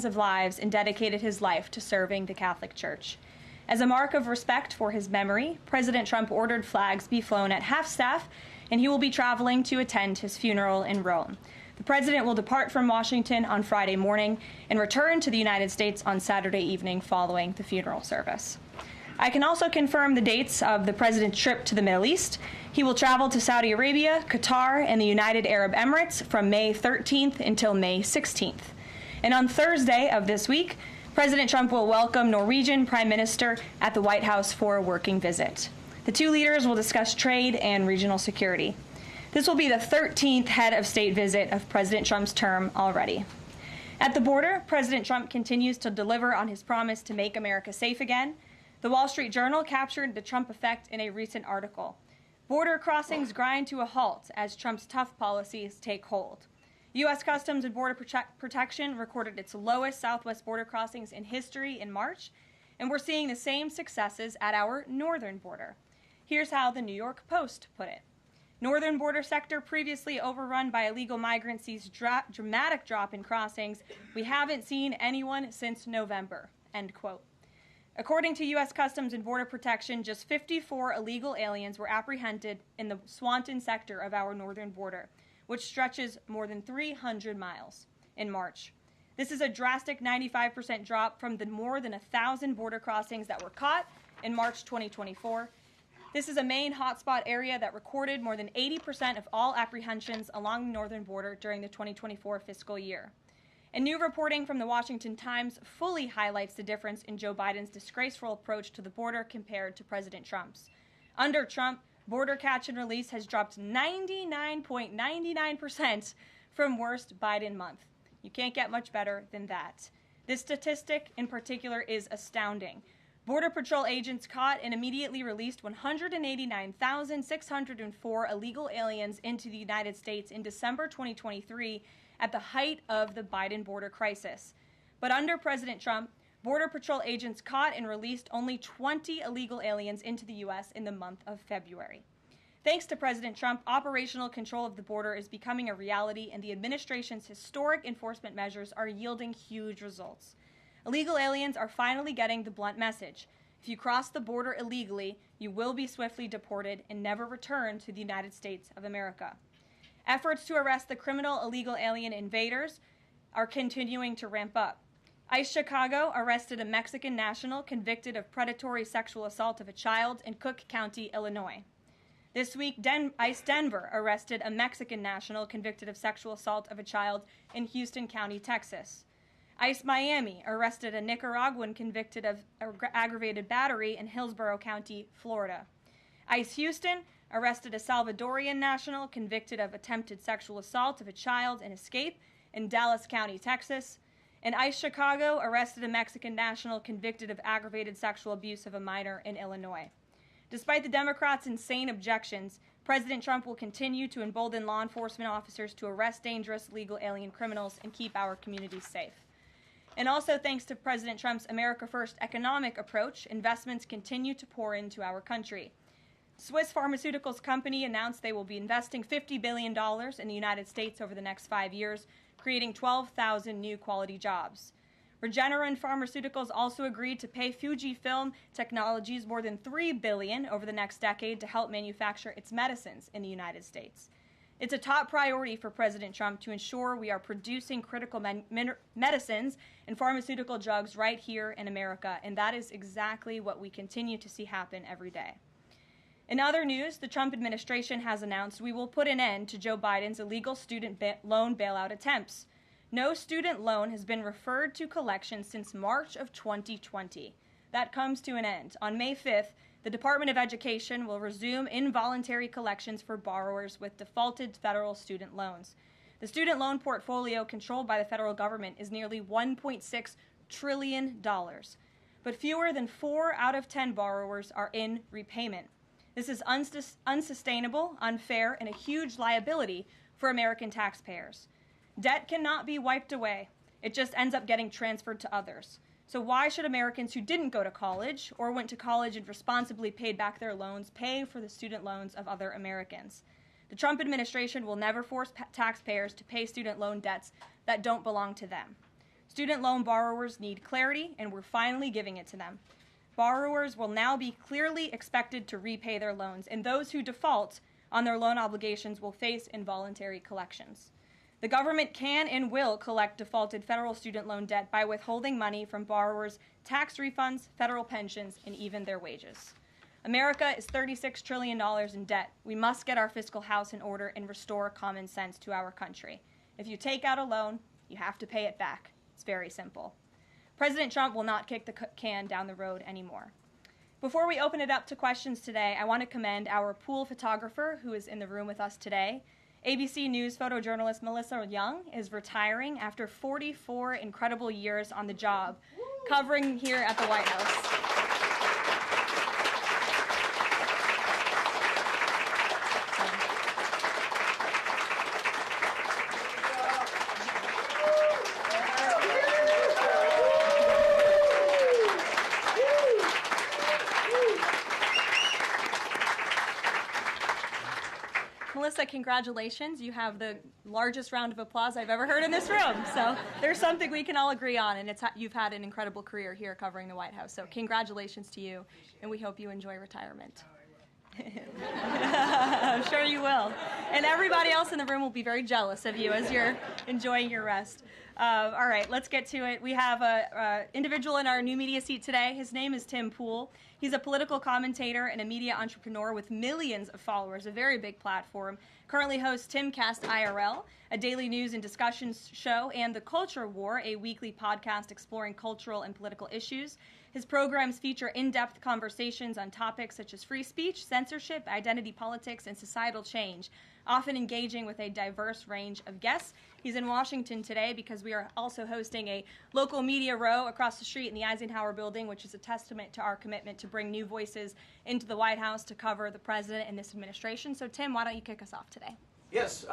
of lives and dedicated his life to serving the Catholic Church. As a mark of respect for his memory, President Trump ordered flags be flown at half-staff, and he will be traveling to attend his funeral in Rome. The president will depart from Washington on Friday morning and return to the United States on Saturday evening following the funeral service. I can also confirm the dates of the president's trip to the Middle East. He will travel to Saudi Arabia, Qatar, and the United Arab Emirates from May 13th until May 16th. And on Thursday of this week, President Trump will welcome Norwegian Prime Minister at the White House for a working visit. The two leaders will discuss trade and regional security. This will be the 13th head of state visit of President Trump's term already. At the border, President Trump continues to deliver on his promise to make America safe again. The Wall Street Journal captured the Trump effect in a recent article. Border crossings grind to a halt as Trump's tough policies take hold. U.S. Customs and Border Protection recorded its lowest southwest border crossings in history in March, and we're seeing the same successes at our northern border. Here's how the New York Post put it. Northern border sector previously overrun by illegal migrants sees dramatic drop in crossings. We haven't seen anyone since November, end quote. According to U.S. Customs and Border Protection, just 54 illegal aliens were apprehended in the Swanton sector of our northern border, which stretches more than 300 miles in March. This is a drastic 95% drop from the more than 1,000 border crossings that were caught in March 2024. This is a main hotspot area that recorded more than 80% of all apprehensions along the northern border during the 2024 fiscal year. And new reporting from the Washington Times fully highlights the difference in Joe Biden's disgraceful approach to the border compared to President Trump's. Under Trump, border catch and release has dropped 99.99% from worst Biden month. You can't get much better than that. This statistic in particular is astounding. Border Patrol agents caught and immediately released 189,604 illegal aliens into the United States in December 2023 at the height of the Biden border crisis. But under President Trump, Border Patrol agents caught and released only 20 illegal aliens into the U.S. in the month of February. Thanks to President Trump, operational control of the border is becoming a reality, and the administration's historic enforcement measures are yielding huge results. Illegal aliens are finally getting the blunt message. If you cross the border illegally, you will be swiftly deported and never return to the United States of America. Efforts to arrest the criminal illegal alien invaders are continuing to ramp up. ICE Chicago arrested a Mexican national convicted of predatory sexual assault of a child in Cook County, Illinois. This week, ICE Denver arrested a Mexican national convicted of sexual assault of a child in Houston County, Texas. ICE Miami arrested a Nicaraguan convicted of aggravated battery in Hillsborough County, Florida. ICE Houston arrested a Salvadorian national convicted of attempted sexual assault of a child in Escape in Dallas County, Texas. And ICE Chicago arrested a Mexican national convicted of aggravated sexual abuse of a minor in Illinois. Despite the Democrats' insane objections, President Trump will continue to embolden law enforcement officers to arrest dangerous legal alien criminals and keep our communities safe. And also thanks to President Trump's America First economic approach, investments continue to pour into our country. Swiss pharmaceuticals company announced they will be investing $50 billion in the United States over the next 5 years, creating 12,000 new quality jobs. Regeneron Pharmaceuticals also agreed to pay Fujifilm Technologies more than $3 billion over the next decade to help manufacture its medicines in the United States. It's a top priority for President Trump to ensure we are producing critical medicines and pharmaceutical drugs right here in America, and that is exactly what we continue to see happen every day. In other news, the Trump administration has announced we will put an end to Joe Biden's illegal student loan bailout attempts. No student loan has been referred to collection since March of 2020. That comes to an end. On May 5th, the Department of Education will resume involuntary collections for borrowers with defaulted federal student loans. The student loan portfolio controlled by the federal government is nearly $1.6 trillion, but fewer than 4 out of 10 borrowers are in repayment. This is unsustainable, unfair, and a huge liability for American taxpayers. Debt cannot be wiped away. It just ends up getting transferred to others. So why should Americans who didn't go to college or went to college and responsibly paid back their loans pay for the student loans of other Americans? The Trump administration will never force taxpayers to pay student loan debts that don't belong to them. Student loan borrowers need clarity, and we're finally giving it to them. Borrowers will now be clearly expected to repay their loans, and those who default on their loan obligations will face involuntary collections. The government can and will collect defaulted federal student loan debt by withholding money from borrowers' tax refunds, federal pensions, and even their wages. America is $36 trillion in debt. We must get our fiscal house in order and restore common sense to our country. If you take out a loan, you have to pay it back. It's very simple. President Trump will not kick the can down the road anymore. Before we open it up to questions today, I want to commend our pool photographer who is in the room with us today. ABC News photojournalist Melissa Young is retiring after 44 incredible years on the job, covering here at the White House. Melissa, congratulations. You have the largest round of applause I've ever heard in this room. So there's something we can all agree on, and you've had an incredible career here covering the White House. So congratulations to you, and we hope you enjoy retirement. I'm sure you will. And everybody else in the room will be very jealous of you as you're enjoying your rest. All right, let's get to it. We have an individual in our new media seat today. His name is Tim Pool. He's a political commentator and a media entrepreneur with millions of followers, a very big platform. Currently hosts Timcast IRL, a daily news and discussions show, and The Culture War, a weekly podcast exploring cultural and political issues. His programs feature in-depth conversations on topics such as free speech, censorship, identity politics, and societal change, often engaging with a diverse range of guests. He's in Washington today because we are also hosting a local media row across the street in the Eisenhower Building, which is a testament to our commitment to bring new voices into the White House to cover the president and this administration. So, Tim, why don't you kick us off today? Yes.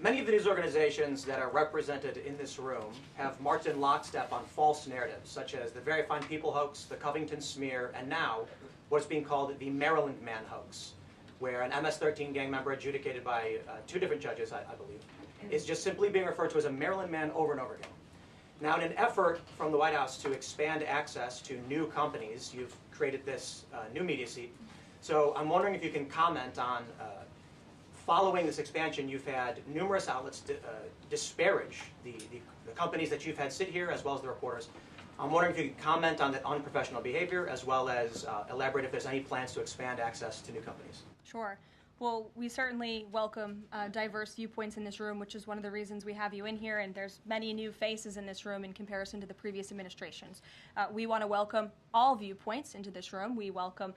Many of the news organizations that are represented in this room have marched in lockstep on false narratives, such as the Very Fine People hoax, the Covington smear, and now what's being called the Maryland Man hoax, where an MS-13 gang member adjudicated by two different judges, I believe, is just simply being referred to as a Maryland Man over and over again. Now, in an effort from the White House to expand access to new companies, you've created this new media seat. So I'm wondering if you can comment on following this expansion, you've had numerous outlets disparage the companies that you've had sit here, as well as the reporters. I'm wondering if you could comment on the unprofessional behavior, as well as elaborate if there's any plans to expand access to new companies. Sure. Well, we certainly welcome diverse viewpoints in this room, which is one of the reasons we have you in here, and there's many new faces in this room in comparison to the previous administrations. We want to welcome all viewpoints into this room. We welcome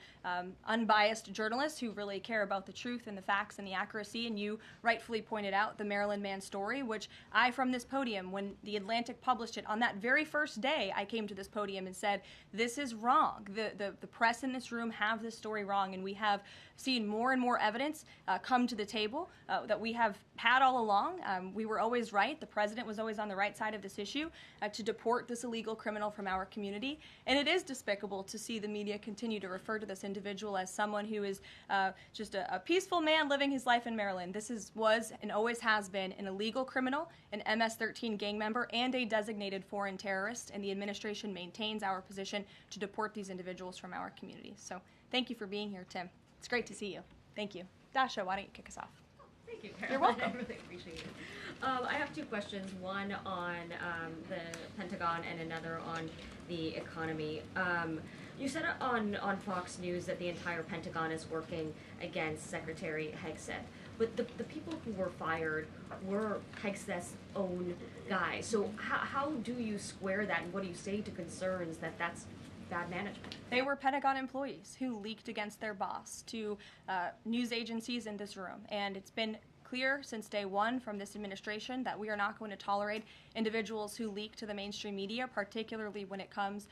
unbiased journalists who really care about the truth and the facts and the accuracy, and you rightfully pointed out the Maryland Man story, which I, from this podium, when The Atlantic published it, on that very first day, I came to this podium and said, this is wrong. The press in this room have this story wrong, and we have seen more and more evidence come to the table that we have had all along. We were always right. The president was always on the right side of this issue to deport this illegal criminal from our community. And it is despicable to see the media continue to refer to this individual as someone who is just a peaceful man living his life in Maryland. This was and always has been an illegal criminal, an MS-13 gang member, and a designated foreign terrorist. And the administration maintains our position to deport these individuals from our community. So thank you for being here, Tim. It's great to see you. Thank you. Dasha, why don't you kick us off? Thank you, Karoline. You're welcome. I really appreciate it. I have two questions, one on the Pentagon and another on the economy. You said on Fox News that the entire Pentagon is working against Secretary Hegseth, but the people who were fired were Hegseth's own guys. So how do you square that, and what do you say to concerns that that's bad management? They were Pentagon employees who leaked against their boss to news agencies in this room. And it's been clear since day one from this administration that we are not going to tolerate individuals who leak to the mainstream media, particularly when it comes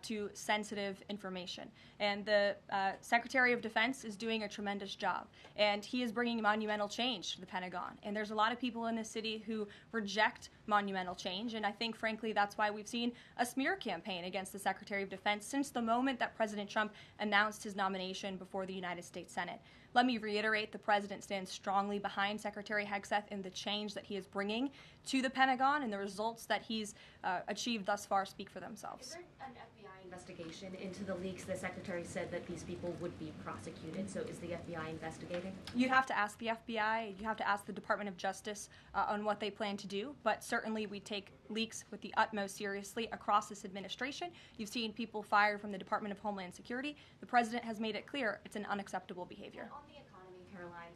to sensitive information. And the Secretary of Defense is doing a tremendous job. And he is bringing monumental change to the Pentagon. And there's a lot of people in this city who reject monumental change. And I think, frankly, that's why we've seen a smear campaign against the Secretary of Defense since the moment that President Trump announced his nomination before the United States Senate. let me reiterate, the president stands strongly behind Secretary Hegseth in the change that he is bringing to the Pentagon, and the results that he's achieved thus far speak for themselves. Is there an FBI investigation into the leaks? The secretary said that these people would be prosecuted, so is the FBI investigating? You'd have to ask the FBI, you have to ask the Department of Justice on what they plan to do, but certainly we take leaks with the utmost seriously across this administration. You've seen people fired from the Department of Homeland Security. The president has made it clear it's an unacceptable behavior. And on the economy, Caroline,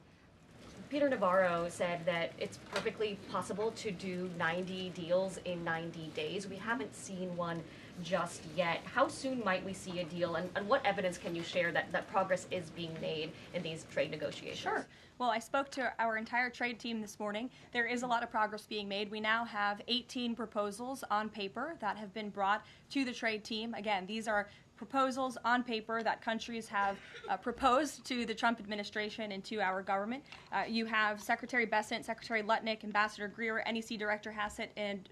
Peter Navarro said that it's perfectly possible to do 90 deals in 90 days. We haven't seen one just yet. How soon might we see a deal, and what evidence can you share that progress is being made in these trade negotiations? Sure. Well, I spoke to our entire trade team this morning. There is a lot of progress being made. We now have 18 proposals on paper that have been brought to the trade team. Again, these are proposals on paper that countries have proposed to the Trump administration and to our government. You have Secretary Bessent, Secretary Lutnick, Ambassador Greer, NEC Director Hassett, and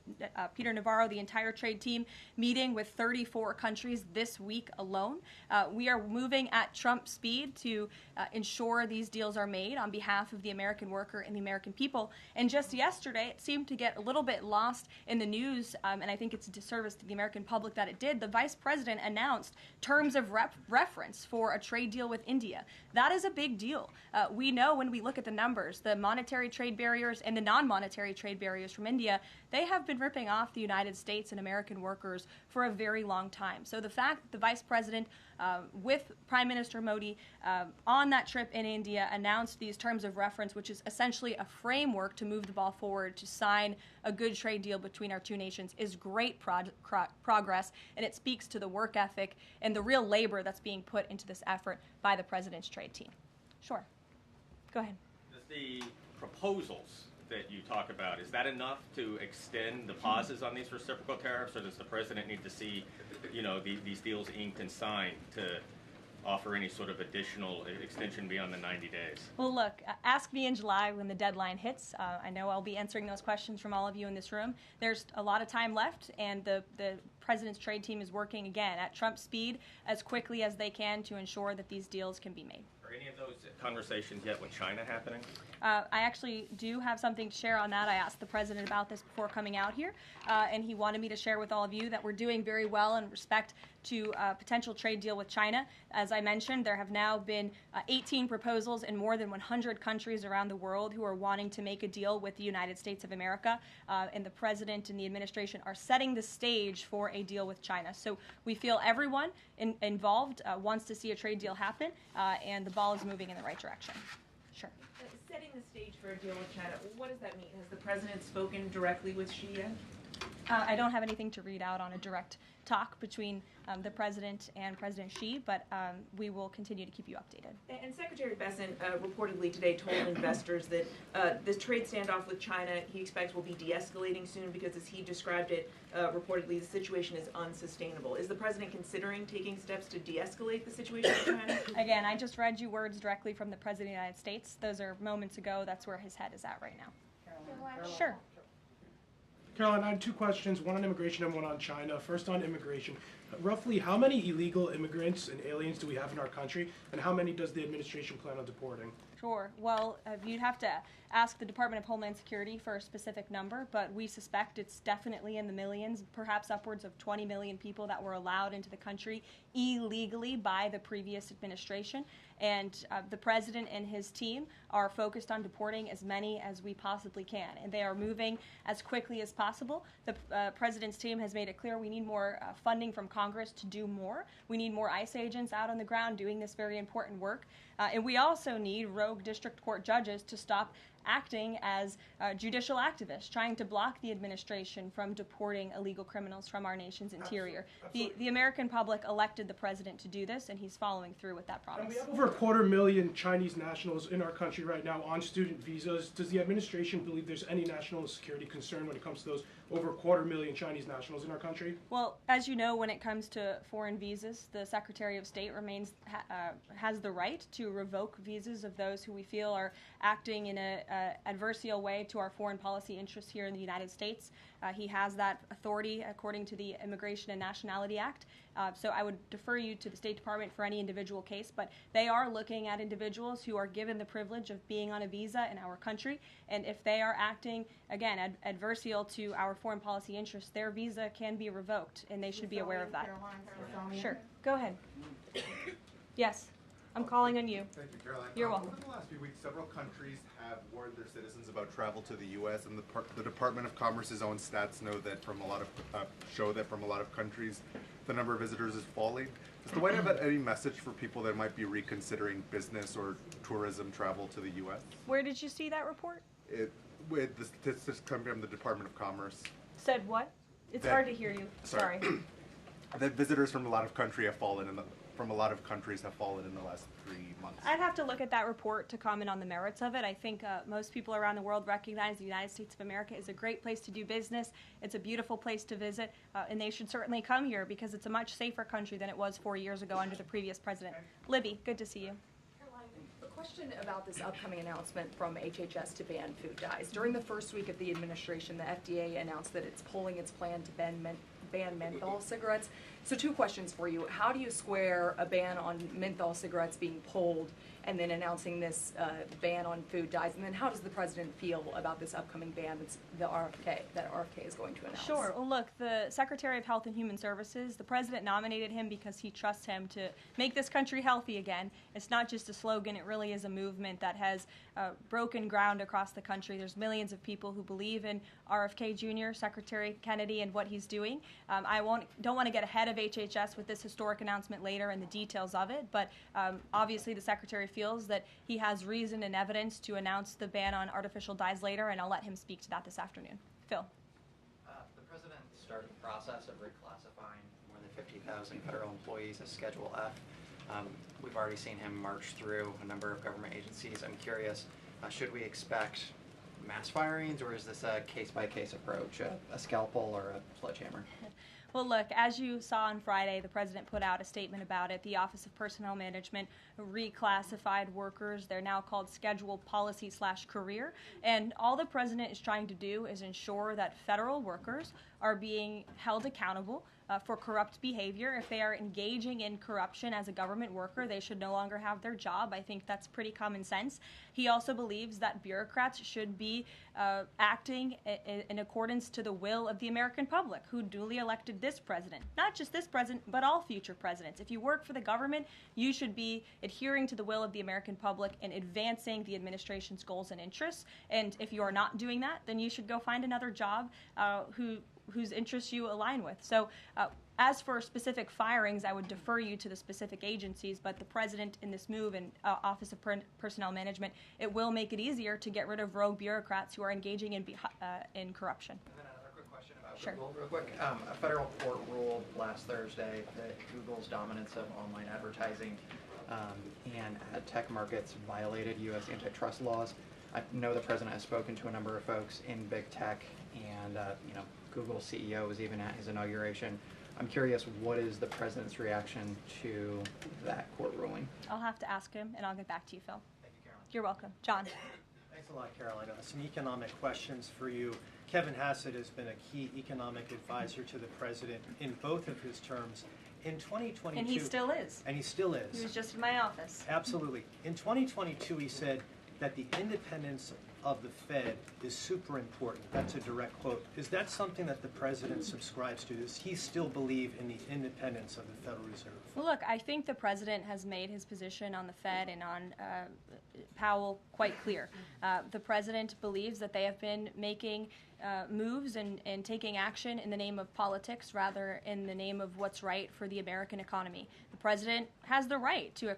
Peter Navarro, the entire trade team, meeting with 34 countries this week alone. We are moving at Trump speed to ensure these deals are made on behalf of the American worker and the American people. And just yesterday, it seemed to get a little bit lost in the news, and I think it's a disservice to the American public that it did. The Vice President announced terms of reference for a trade deal with India. That is a big deal. We know when we look at the numbers, the monetary trade barriers and the non-monetary trade barriers from India, they have been ripping off the United States and American workers for a very long time. So the fact that the Vice President with Prime Minister Modi on that trip in India announced these terms of reference, which is essentially a framework to move the ball forward to sign a good trade deal between our two nations, is great progress, and it speaks to the work ethic and the real labor that's being put into this effort by the president's trade team. Sure. Go ahead. Does the proposals that you talk about, is that enough to extend the pauses on these reciprocal tariffs, or does the president need to see, these deals inked and signed to offer any sort of additional extension beyond the 90 days? Well, look, ask me in July when the deadline hits. I know I'll be answering those questions from all of you in this room. There's a lot of time left, and the president's trade team is working, again, at Trump speed as quickly as they can to ensure that these deals can be made. Are any of those conversations yet with China happening? I actually do have something to share on that. I asked the president about this before coming out here, and he wanted me to share with all of you that we're doing very well in respect to a potential trade deal with China. As I mentioned, there have now been 18 proposals in more than 100 countries around the world who are wanting to make a deal with the United States of America, and the president and the administration are setting the stage for a deal with China. So we feel everyone involved wants to see a trade deal happen, and the ball is moving in the right direction. Sure. Setting the stage for a deal with China, what does that mean? Has the president spoken directly with Xi yet? I don't have anything to read out on a direct talk between the president and President Xi, but we will continue to keep you updated. And Secretary Bessent reportedly today told investors that this trade standoff with China he expects will be de-escalating soon because, as he described it, reportedly the situation is unsustainable. Is the president considering taking steps to de-escalate the situation with China? Again, I just read you words directly from the President of the United States. Those are moments ago. That's where his head is at right now. Caroline. Sure. Caroline, I had two questions, one on immigration and one on China. First on immigration. Roughly how many illegal immigrants and aliens do we have in our country, and how many does the administration plan on deporting? Sure. Well, you'd have to ask the Department of Homeland Security for a specific number, but we suspect it's definitely in the millions, perhaps upwards of 20 million people that were allowed into the country illegally by the previous administration. And the president and his team are focused on deporting as many as we possibly can, and they are moving as quickly as possible. The president's team has made it clear we need more funding from Congress to do more. We need more ICE agents out on the ground doing this very important work. And we also need rogue district court judges to stop acting as judicial activists, trying to block the administration from deporting illegal criminals from our nation's interior. Absolutely. The American public elected the president to do this, and he's following through with that promise. And we have over 250,000 Chinese nationals in our country right now on student visas. Does the administration believe there's any national security concern when it comes to those over 250,000 Chinese nationals in our country? Well, as you know, when it comes to foreign visas, the Secretary of State has the right to revoke visas of those who we feel are acting in a adversarial way to our foreign policy interests here in the United States. He has that authority according to the Immigration and Nationality Act. So I would defer you to the State Department for any individual case, but they are looking at individuals who are given the privilege of being on a visa in our country, and if they are acting, again, adversarial to our foreign policy interests, their visa can be revoked, and they should be aware of that. Sure. Go ahead. Yes. I'm calling on you. Thank you, Caroline. You're welcome. Over the last few weeks, several countries have warned their citizens about travel to the U.S., and the Department of Commerce's own stats know that from a lot of countries, the number of visitors is falling. Does the White House have any message for people that might be reconsidering business or tourism travel to the U.S.? Where did you see that report? With the statistics coming from the Department of Commerce. Said what? It's hard to hear you. Sorry. That visitors from a lot of countries have fallen in the last 3 months. I'd have to look at that report to comment on the merits of it. I think most people around the world recognize the United States of America is a great place to do business. It's a beautiful place to visit, and they should certainly come here because it's a much safer country than it was 4 years ago under the previous president. Libby, good to see you. A question about this upcoming announcement from HHS to ban food dyes. During the first week of the administration, the FDA announced that it's pulling its plan to ban menthol cigarettes. So 2 questions for you. How do you square a ban on menthol cigarettes being pulled and then announcing this ban on food dyes? And then how does the president feel about this upcoming ban that RFK is going to announce? Sure. Well, look, the Secretary of Health and Human Services, the president nominated him because he trusts him to make this country healthy again. It's not just a slogan. It really is a movement that has broken ground across the country. There's millions of people who believe in RFK Jr., Secretary Kennedy, and what he's doing. I don't want to get ahead of HHS with this historic announcement later and the details of it, but obviously the Secretary feels that he has reason and evidence to announce the ban on artificial dyes later, and I'll let him speak to that this afternoon. Phil. The president started the process of reclassifying more than 50,000 federal employees as Schedule F. We've already seen him march through a number of government agencies. I'm curious, should we expect mass firings, or is this a case-by-case approach, a scalpel or a sledgehammer? Well, look, as you saw on Friday, the president put out a statement about it. The Office of Personnel Management reclassified workers. They're now called Schedule Policy/Career. And all the president is trying to do is ensure that federal workers are being held accountable for corrupt behavior. If they are engaging in corruption as a government worker, they should no longer have their job. I think that's pretty common sense. He also believes that bureaucrats should be acting in accordance to the will of the American public, who duly elected this president. Not just this president, but all future presidents. If you work for the government, you should be adhering to the will of the American public and advancing the administration's goals and interests. And if you are not doing that, then you should go find another job whose interests you align with. So as for specific firings, I would defer you to the specific agencies, but the president in this move and Office of Personnel Management, it will make it easier to get rid of rogue bureaucrats who are engaging in corruption. And then another quick question about Sure. Google, real quick. A federal court ruled last Thursday that Google's dominance of online advertising and ad tech markets violated U.S. antitrust laws. I know the president has spoken to a number of folks in big tech, and Google's CEO was even at his inauguration. I'm curious, what is the president's reaction to that court ruling? I'll have to ask him, and I'll get back to you, Phil. Thank you, Caroline. You're welcome. John. Thanks a lot, Caroline. Some economic questions for you. Kevin Hassett has been a key economic advisor to the president in both of his terms. In 2022... And he still is. And he still is. He was just in my office. Absolutely. In 2022, he said that the independence of the Fed is super important. That's a direct quote. Is that something that the president subscribes to? Does he still believe in the independence of the Federal Reserve? Well, look, I think the president has made his position on the Fed and on Powell quite clear. The president believes that they have been making moves and taking action in the name of politics rather in the name of what's right for the American economy. The president has the right to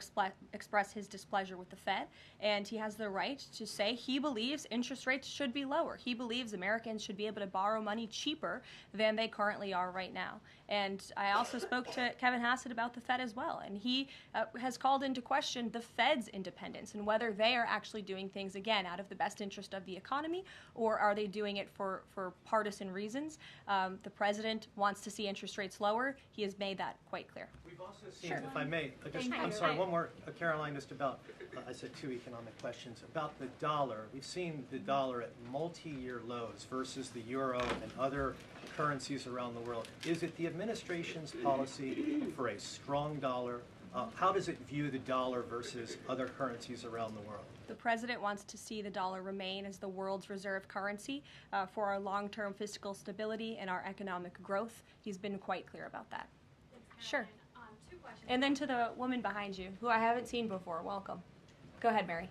express his displeasure with the Fed, and he has the right to say he believes interest rates should be lower. He believes Americans should be able to borrow money cheaper than they currently are right now. And I also spoke to Kevin Hassett about the Fed as well, and he has called into question the Fed's independence and whether they are actually doing things, again, out of the best interest of the economy, or are they doing it for for partisan reasons. The president wants to see interest rates lower. He has made that quite clear. We've also seen, Sure. if I may, I'm sorry, one more, Caroline, just about, I said 2 economic questions, about the dollar. We've seen the dollar at multi-year lows versus the euro and other currencies around the world. Is it the administration's policy for a strong dollar? How does it view the dollar versus other currencies around the world? The president wants to see the dollar remain as the world's reserve currency for our long-term fiscal stability and our economic growth. He's been quite clear about that. Sure. 2 questions. And then to the woman behind you, who I haven't seen before, welcome. Go ahead, Mary.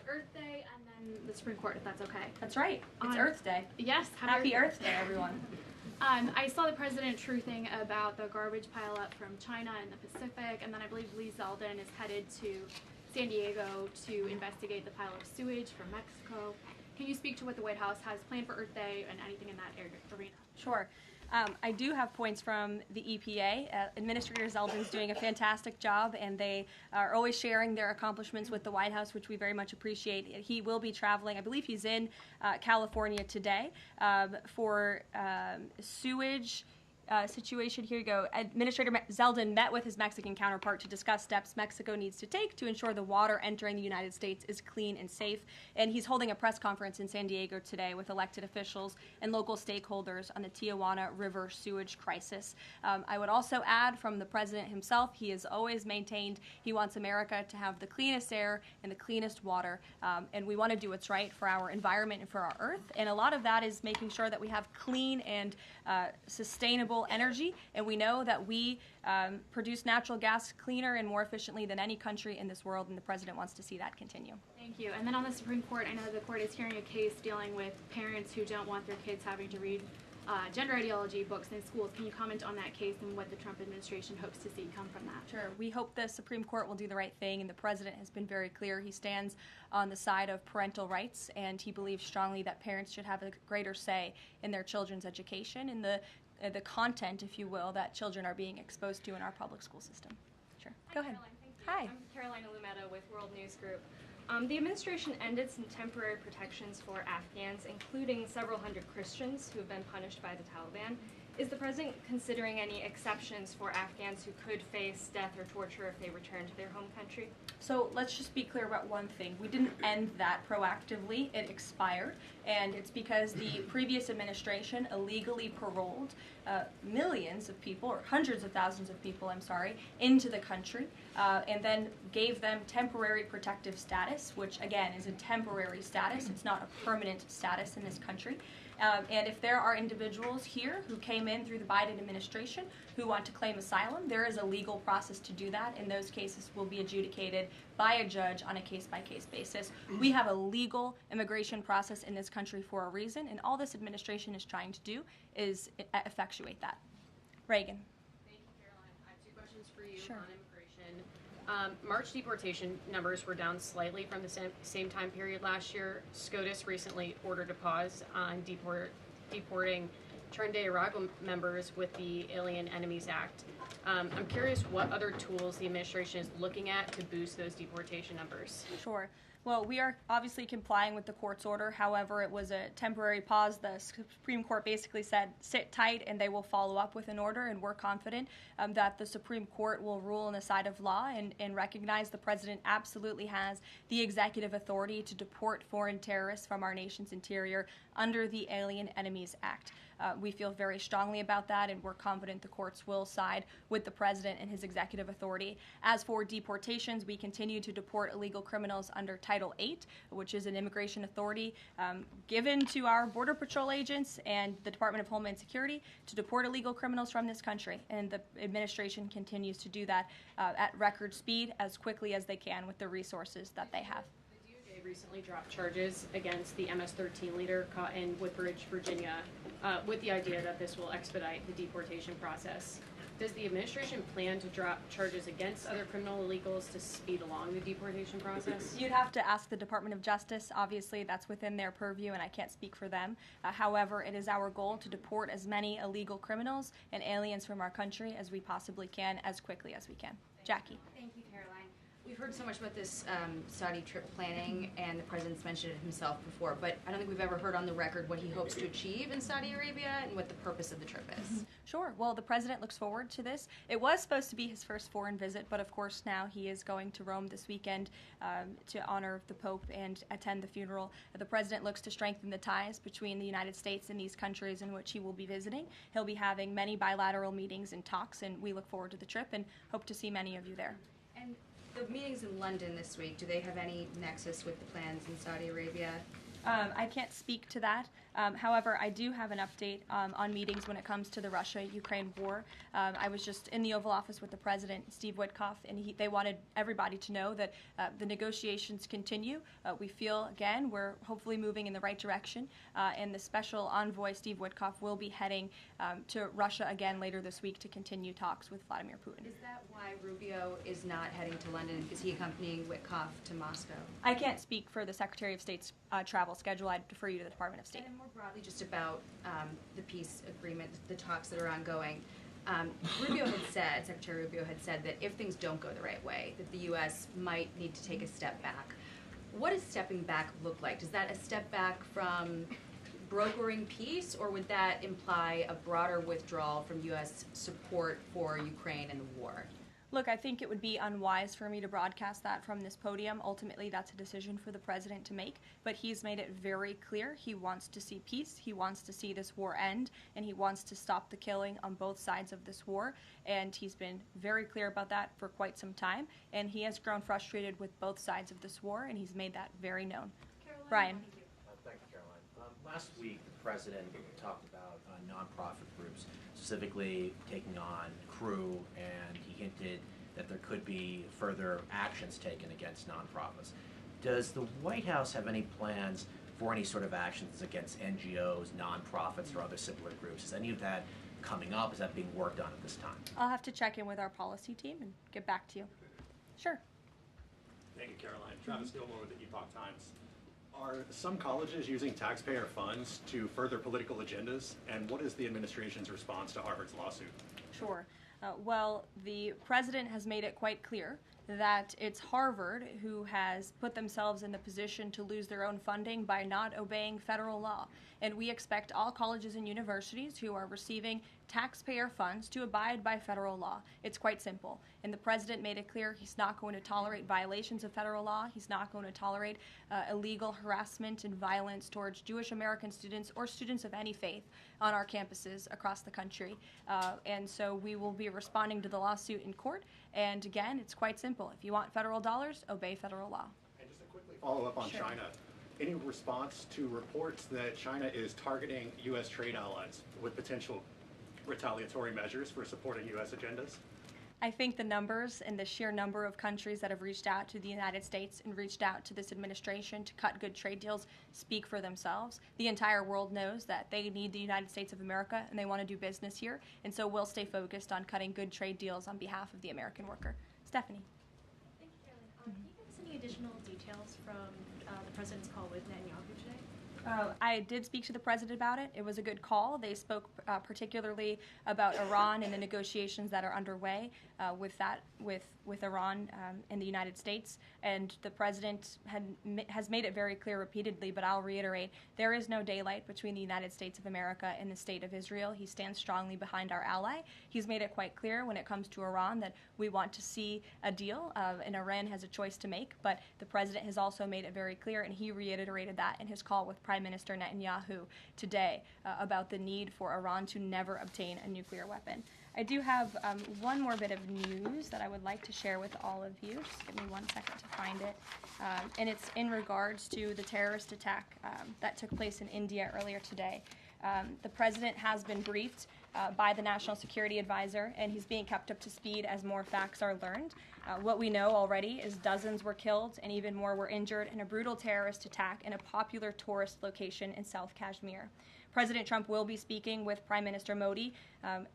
Earth Day and then the Supreme Court, if that's okay. That's right. It's Earth Day. Yes. Happy Earth Day, everyone. I saw the president truthing about the garbage pileup from China in the Pacific, and then I believe Lee Zeldin is headed to San Diego to investigate the pile of sewage from Mexico. Can you speak to what the White House has planned for Earth Day and anything in that arena? Sure. I do have points from the EPA. Administrator Zeldin is doing a fantastic job, and they are always sharing their accomplishments with the White House, which we very much appreciate. He will be traveling. I believe he's in California today for sewage situation. Here you go. Administrator Zeldin met with his Mexican counterpart to discuss steps Mexico needs to take to ensure the water entering the United States is clean and safe. And he's holding a press conference in San Diego today with elected officials and local stakeholders on the Tijuana River sewage crisis. I would also add from the president himself, he has always maintained he wants America to have the cleanest air and the cleanest water. And we want to do what's right for our environment and for our earth. And a lot of that is making sure that we have clean and sustainable energy, and we know that we produce natural gas cleaner and more efficiently than any country in this world, and the president wants to see that continue. Thank you. And then on the Supreme Court, I know the court is hearing a case dealing with parents who don't want their kids having to read gender ideology books in schools. Can you comment on that case and what the Trump administration hopes to see come from that? Sure. We hope the Supreme Court will do the right thing, and the president has been very clear. He stands on the side of parental rights, and he believes strongly that parents should have a greater say in their children's education and the content, if you will, that children are being exposed to in our public school system. Sure. Go ahead. Caroline, thank you. Hi. I'm Karoline Leavitt with World News Group. The administration ended some temporary protections for Afghans, including several hundred Christians who have been punished by the Taliban. Is the president considering any exceptions for Afghans who could face death or torture if they return to their home country? So let's just be clear about one thing. We didn't end that proactively. It expired, and it's because the previous administration illegally paroled millions of people, or hundreds of thousands of people, into the country, and then gave them temporary protective status, which again is a temporary status. It's not a permanent status in this country. And if there are individuals here who came in through the Biden administration who want to claim asylum, there is a legal process to do that, and those cases will be adjudicated by a judge on a case-by-case basis. We have a legal immigration process in this country for a reason, and all this administration is trying to do is effectuate that. Reagan. Thank you, Caroline. I have 2 questions for you Sure. on immigration. March deportation numbers were down slightly from the same time period last year. SCOTUS recently ordered a pause on deporting Trinidad Arrival members with the Alien Enemies Act. I'm curious what other tools the administration is looking at to boost those deportation numbers. Sure. Well, we are obviously complying with the court's order. However, it was a temporary pause. The Supreme Court basically said, sit tight, and they will follow up with an order, and we're confident that the Supreme Court will rule on the side of law and recognize the president absolutely has the executive authority to deport foreign terrorists from our nation's interior under the Alien Enemies Act. We feel very strongly about that, and we're confident the courts will side with the president and his executive authority. As for deportations, we continue to deport illegal criminals under Title VIII, which is an immigration authority given to our Border Patrol agents and the Department of Homeland Security to deport illegal criminals from this country. And the administration continues to do that at record speed as quickly as they can with the resources that they have. The DOJ recently dropped charges against the MS-13 leader caught in Woodbridge, Virginia, with the idea that this will expedite the deportation process. Does the administration plan to drop charges against other criminal illegals to speed along the deportation process? You'd have to ask the Department of Justice. Obviously, that's within their purview, and I can't speak for them. However, it is our goal to deport as many illegal criminals and aliens from our country as we possibly can, as quickly as we can. Jackie. Thank you, Caroline. We've heard so much about this Saudi trip planning, and the president's mentioned it himself before, but I don't think we've ever heard on the record what he hopes to achieve in Saudi Arabia and what the purpose of the trip is. Sure. Well, the president looks forward to this. It was supposed to be his first foreign visit, but of course now he is going to Rome this weekend to honor the Pope and attend the funeral. The president looks to strengthen the ties between the United States and these countries in which he will be visiting. He'll be having many bilateral meetings and talks, and we look forward to the trip and hope to see many of you there. And the meetings in London this week, do they have any nexus with the plans in Saudi Arabia? I can't speak to that. However, I do have an update on meetings when it comes to the Russia-Ukraine war. I was just in the Oval Office with the President, Steve Witkoff, and they wanted everybody to know that the negotiations continue. We feel, again, we're hopefully moving in the right direction, and the special envoy, Steve Witkoff, will be heading to Russia again later this week to continue talks with Vladimir Putin. Is that why Rubio is not heading to London? Is he accompanying Witkoff to Moscow? I can't speak for the Secretary of State's travel schedule. I'd defer you to the Department of State. And more broadly, just about the peace agreement, the talks that are ongoing. Secretary Rubio had said that if things don't go the right way, that the U.S. might need to take a step back. What does stepping back look like? Is that a step back from brokering peace, or would that imply a broader withdrawal from U.S. support for Ukraine and the war? Look, I think it would be unwise for me to broadcast that from this podium. Ultimately, that's a decision for the president to make, but he's made it very clear he wants to see peace, he wants to see this war end, and he wants to stop the killing on both sides of this war, and he's been very clear about that for quite some time, and he has grown frustrated with both sides of this war, and he's made that very known. Caroline, Brian. Thank you, Caroline. Last week, the president talked about nonprofit groups, specifically taking on crew, and he hinted that there could be further actions taken against nonprofits. Does the White House have any plans for any sort of actions against NGOs, nonprofits, or other similar groups? Is any of that coming up? Is that being worked on at this time? I'll have to check in with our policy team and get back to you. Sure. Thank you, Caroline. Travis Gilmore with the Epoch Times. Are some colleges using taxpayer funds to further political agendas? And what is the administration's response to Harvard's lawsuit? Sure. Well, the president has made it quite clear that it's Harvard who has put themselves in the position to lose their own funding by not obeying federal law. And we expect all colleges and universities who are receiving taxpayer funds to abide by federal law. It's quite simple. And the president made it clear he's not going to tolerate violations of federal law. He's not going to tolerate illegal harassment and violence towards Jewish American students or students of any faith on our campuses across the country. And so we will be responding to the lawsuit in court. And again, it's quite simple. If you want federal dollars, obey federal law. And just to quickly follow up on China, any response to reports that China is targeting U.S. trade allies with potential retaliatory measures for supporting U.S. agendas? I think the numbers and the sheer number of countries that have reached out to the United States and reached out to this administration to cut good trade deals speak for themselves. The entire world knows that they need the United States of America and they want to do business here, and so we'll stay focused on cutting good trade deals on behalf of the American worker. Stephanie. Thank you, Caroline. Can you give us any additional details from the president's call with Netanyahu today? I did speak to the president about it. It was a good call. They spoke particularly about Iran and the negotiations that are underway with Iran and the United States. And the president has made it very clear repeatedly, but I'll reiterate, there is no daylight between the United States of America and the state of Israel. He stands strongly behind our ally. He's made it quite clear when it comes to Iran that we want to see a deal, and Iran has a choice to make. But the president has also made it very clear, and he reiterated that in his call with Prime Minister Netanyahu today about the need for Iran to never obtain a nuclear weapon. I do have one more bit of news that I would like to share with all of you. Just give me 1 second to find it. And it's in regards to the terrorist attack that took place in India earlier today. The president has been briefed by the National Security Advisor, and he's being kept up to speed as more facts are learned. What we know already is dozens were killed and even more were injured in a brutal terrorist attack in a popular tourist location in South Kashmir. President Trump will be speaking with Prime Minister Modi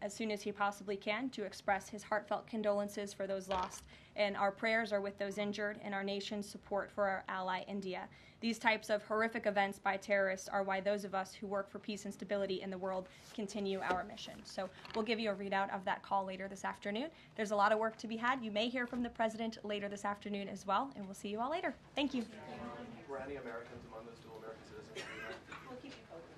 as soon as he possibly can to express his heartfelt condolences for those lost. And our prayers are with those injured and our nation's support for our ally, India. These types of horrific events by terrorists are why those of us who work for peace and stability in the world continue our mission. So we'll give you a readout of that call later this afternoon. There's a lot of work to be had. You may hear from the president later this afternoon as well, and we'll see you all later. Thank you. Were any Americans among those dual American citizens? We'll keep you posted.